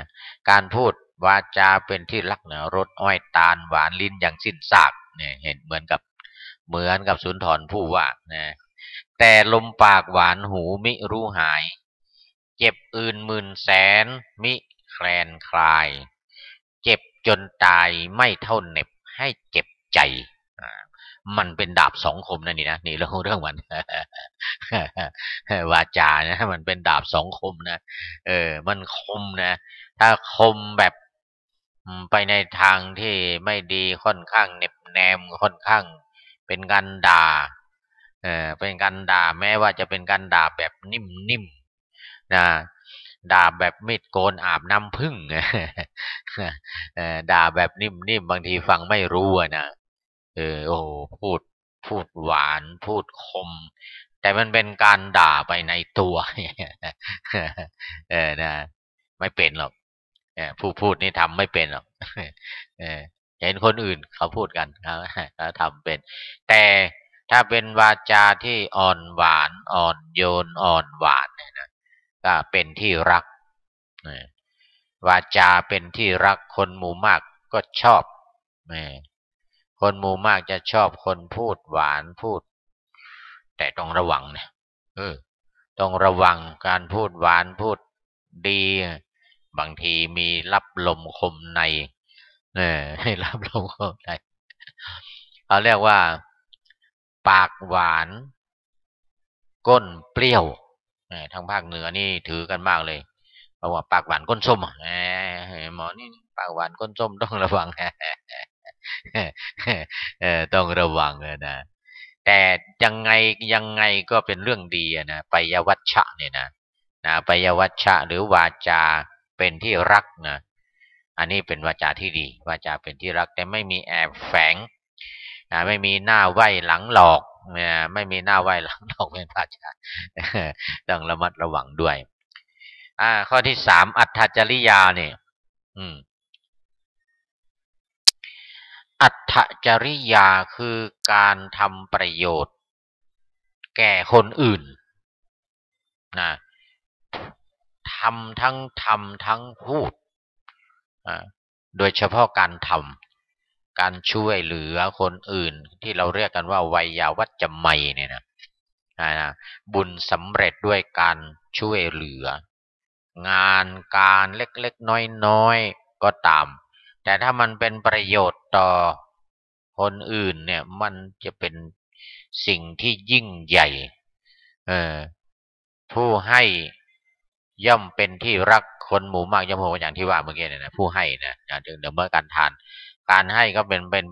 การพูดวาจาเป็นที่รักเนี่ยรสอ้อยตาลหวานลิ้นอย่างสิ้นซากเนี่ยเห็นเหมือนกับสุนทรภู่ว่านะแต่ลมปากหวานหูมิรู้หายเจ็บอื่นหมื่นแสนมิแคลนคลายเจ็บจนตายไม่เท่าเหน็บให้เจ็บใจมันเป็นดาบสองคมนะนี่นะนี่เรื่องมันวาจานะมันเป็นดาบสองคมนะมันคมนะถ้าคมแบบไปในทางที่ไม่ดีค่อนข้างเหน็บแนมค่อนข้างเป็นการด่าเป็นการด่าแม้ว่าจะเป็นการด่าแบบนิ่มๆนะด่าแบบมีดโกนอาบน้ำผึ้งด่าแบบนิ่มๆบางทีฟังไม่รู้นะโอ้พูดหวานพูดคมแต่มันเป็นการด่าไปในตัวนะไม่เป็นหรอกผู้พูดนี่ทำไม่เป็นหรอกเออเห็นคนอื่นเขาพูดกันเขาทำเป็นแต่ถ้าเป็นวาจาที่อ่อนหวานอ่อนโยนอ่อนหวานเนี่ยนะก็เป็นที่รักวาจาเป็นที่รักคนหมู่มากก็ชอบ คนหมู่มากจะชอบคนพูดหวานพูดแต่ต้องระวังเนี่ยเออต้องระวังการพูดหวานพูดดีบางทีมีรับลมคมในให้รับลมคมในเขาเรียกว่าปากหวานก้นเปรี้ยวทางภาคเหนือนี่ถือกันมากเลยเพราะว่าปากหวานก้นส้มหมอนี่ปากหวานก้นส้มต้องระวังต้องระวังนะแต่ยังไงก็เป็นเรื่องดีนะปัยวัชชะเนี่ยนะปัยวัชชะหรือวาจาเป็นที่รักนะอันนี้เป็นวาจาที่ดีวาจาเป็นที่รักแต่ไม่มีแอบแฝงไม่มีหน้าไหว้หลังหลอกไม่มีหน้าไหว้หลังหลอกเป็นวาจาต้องระมัดระวังด้วยข้อที่สามอัตถจริยาเนี่ยอัตถจริยาคือการทำประโยชน์แก่คนอื่นนะทำทั้งพูดโดยเฉพาะการทำการช่วยเหลือคนอื่นที่เราเรียกกันว่าไวยาวัจจะไมเนี่ยนะบุญสำเร็จด้วยการช่วยเหลืองานการเล็กๆน้อยๆก็ตามแต่ถ้ามันเป็นประโยชน์ต่อคนอื่นเนี่ยมันจะเป็นสิ่งที่ยิ่งใหญ่ผู้ให้ย่อมเป็นที่รักคนหมู่มากย่อมโหอย่างที่ว่าเมื่อกี้เนี่ยนะผู้ให้นะถึงเมื่อการทานการให้ก็เป็น